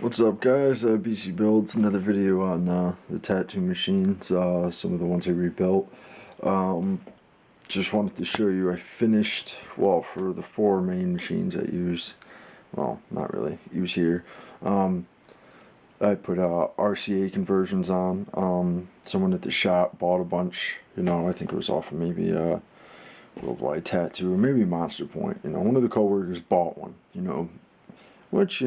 What's up, guys? BC Builds, another video on the tattoo machines, some of the ones I rebuilt. Um, just wanted to show you I finished, well, for the four main machines I use, well, not really, use here. I put RCA conversions on. Someone at the shop bought a bunch, I think it was off of maybe Worldwide Tattoo or maybe Monster Point. One of the coworkers bought one, which,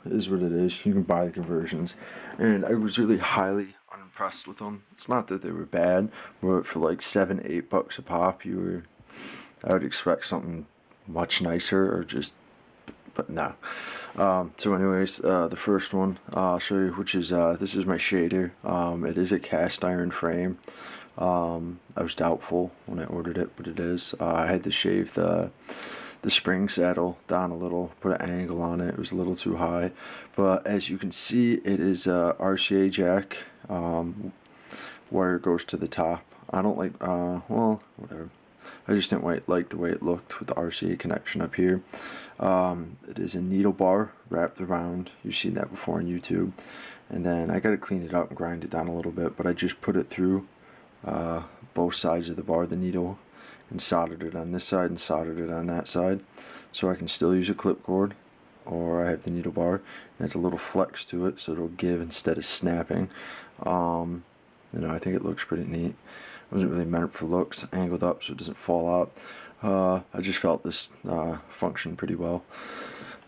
is what it is. You can buy the conversions. And I was really highly unimpressed with them. It's not that they were bad, but for like $7, $8 a pop, I would expect something much nicer but no. So anyways, the first one I'll show you, which is, this is my shader. It is a cast iron frame. I was doubtful when I ordered it, but it is. I had to shave the spring saddle down a little, put an angle on it. It was a little too high, but as you can see, it is a RCA jack. Wire goes to the top. I don't like, well, whatever. I just didn't like the way it looked with the RCA connection up here. It is a needle bar wrapped around. You've seen that before on YouTube. And then I got to clean it up and grind it down a little bit, but I just put it through both sides of the bar, the needle, and soldered it on this side and soldered it on that side, so I can still use a clip cord, or I have the needle bar and it's a little flex to it so it'll give instead of snapping. I think it looks pretty neat. It wasn't really meant for looks, angled up so it doesn't fall out. I just felt this functioned pretty well.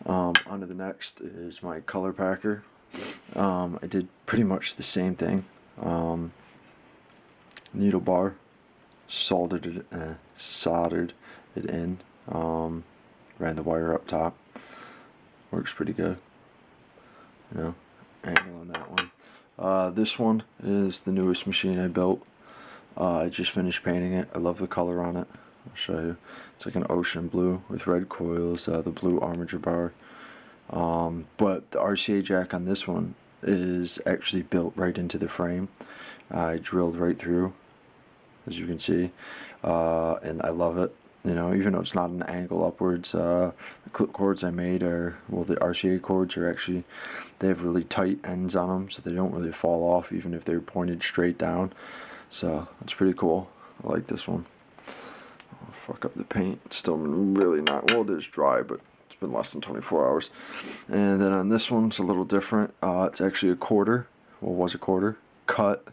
On to the next is my color packer. I did pretty much the same thing. Needle bar, soldered it in, ran the wire up top. Works pretty good. Angle on that one. This one is the newest machine I built. I just finished painting it. I love the color on it. I'll show you. It's like an ocean blue with red coils, the blue armature bar. But the RCA jack on this one is actually built right into the frame. I drilled right through, as you can see, and I love it. Even though it's not an angle upwards, the clip cords I made the RCA cords are actually, they have really tight ends on them, so they don't really fall off even if they're pointed straight down. So that's pretty cool. I like this one. I'll fuck up the paint. It's still really not, well, it is dry, but it's been less than 24 hours. And then on this one, it's a little different. It's actually a quarter, well, was a quarter, cut.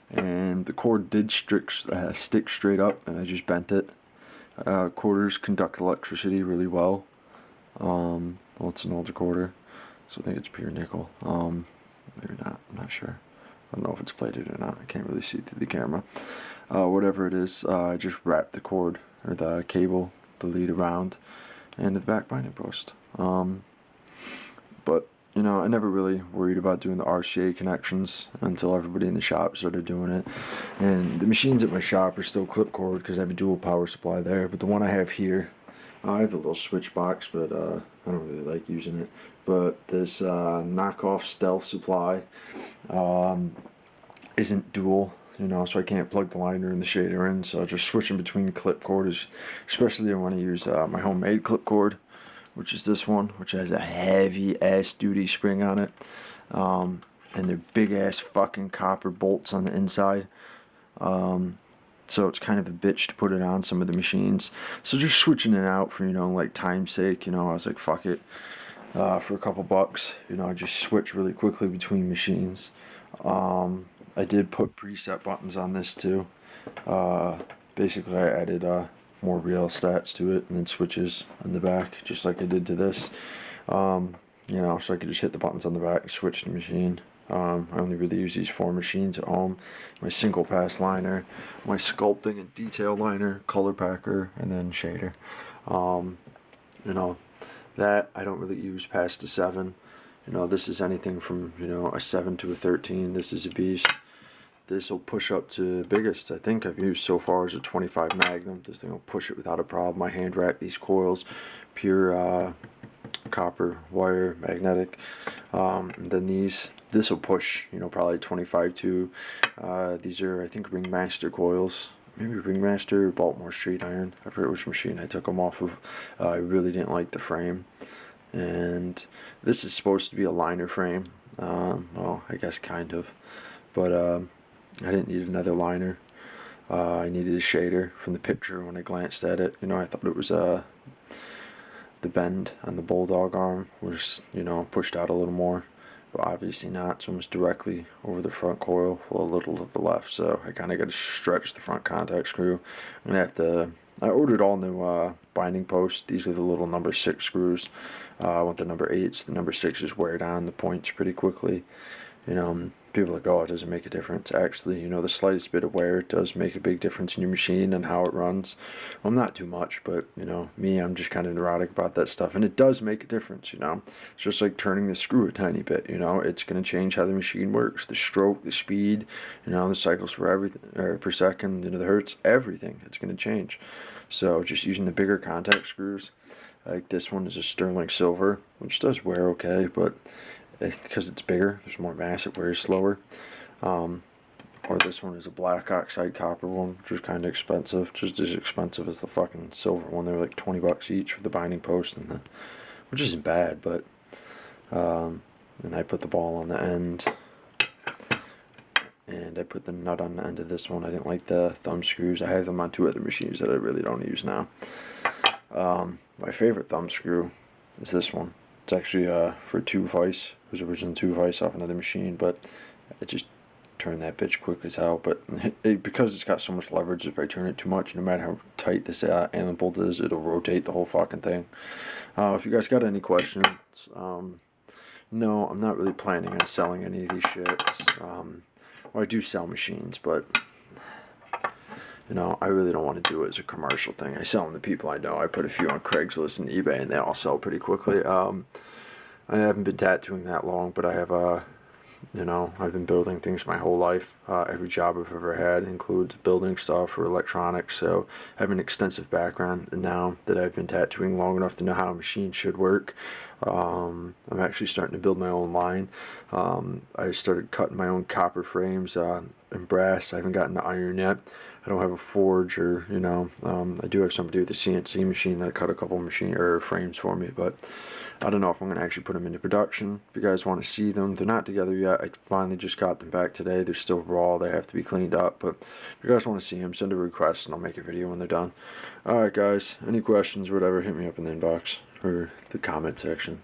And the cord did stick straight up, and I just bent it. Quarters conduct electricity really well. Well, it's an older quarter, so I think it's pure nickel. Maybe not, I'm not sure. I don't know if it's plated or not. I can't really see through the camera. Whatever it is, I just wrapped the cord, or the cable, the lead around, and the back binding post. But I never really worried about doing the RCA connections until everybody in the shop started doing it. And the machines at my shop are still clip cord because I have a dual power supply there. But the one I have here, I have the little switch box, but I don't really like using it. But this knockoff Stealth supply isn't dual, so I can't plug the liner and the shader in. So just switching between clip cord, especially I want to use my homemade clip cord, which is this one, which has a heavy ass duty spring on it, and they're big ass fucking copper bolts on the inside, so it's kind of a bitch to put it on some of the machines. So just switching it out for like time's sake, I was like, fuck it, for a couple bucks, I just switch really quickly between machines. I did put preset buttons on this too. Basically I added more real stats to it, and then switches on the back, just like I did to this. So I could just hit the buttons on the back and switch the machine. I only really use these four machines at home. My single pass liner, my sculpting and detail liner, color packer, and then shader. That I don't really use past a 7. This is anything from a 7 to a 13. This is a beast. This will push up to biggest I think I've used so far is a 25 Magnum. This thing will push it without a problem. I hand rack these coils, pure copper wire, magnetic. And then this will push probably 25 to. These are I think Ringmaster coils. Maybe Ringmaster or Baltimore Street Iron. I forget which machine I took them off of. I really didn't like the frame. and this is supposed to be a liner frame. Well, I guess kind of, but I didn't need another liner. I needed a shader from the picture when I glanced at it. I thought it was the bend on the Bulldog arm was, pushed out a little more, but obviously not. It's almost directly over the front coil, a little to the left, so I kind of got to stretch the front contact screw. I'm going to have to, I ordered all new binding posts. These are the little number 6 screws. I want the number 8s. The number 6s wear down the points pretty quickly. People are like, oh, it doesn't make a difference. Actually, the slightest bit of wear does make a big difference in your machine and how it runs. Well, not too much, but, me, I'm just kind of neurotic about that stuff. And it does make a difference, It's just like turning the screw a tiny bit, It's going to change how the machine works. The stroke, the speed, the cycles per everything, or per second, the hertz, everything. It's going to change. So just using the bigger contact screws, like this one is a sterling silver, which does wear okay, but because it's bigger, there's more mass, it wears slower. Or this one is a black oxide copper one, which is kind of expensive, just as expensive as the fucking silver one. They were like $20 each for the binding post, which isn't bad, but and I put the ball on the end, and I put the nut on the end of this one. I didn't like the thumb screws. I have them on 2 other machines that I really don't use now. My favorite thumb screw is this one. It's actually for 2 vice. It was originally 2 vice off another machine, but I just turned that bitch quick as hell. But because it's got so much leverage, if I turn it too much, no matter how tight this Allen bolt is, it'll rotate the whole fucking thing. If you guys got any questions, no, I'm not really planning on selling any of these shits. Well, I do sell machines, but I really don't want to do it as a commercial thing. I sell them to people I know. I put a few on Craigslist and eBay, and they all sell pretty quickly. I haven't been tattooing that long, but I have I've been building things my whole life. Every job I've ever had includes building stuff or electronics, so I have an extensive background. And now that I've been tattooing long enough to know how a machine should work, I'm actually starting to build my own line. I started cutting my own copper frames and brass. I haven't gotten to iron yet. I don't have a forge, or I do have somebody with a CNC machine that cut a couple frames for me, but I don't know if I'm going to actually put them into production. If you guys want to see them, they're not together yet. I finally just got them back today. They're still raw. They have to be cleaned up. But if you guys want to see them, send a request and I'll make a video when they're done. Alright guys, any questions or whatever, hit me up in the inbox or the comment section.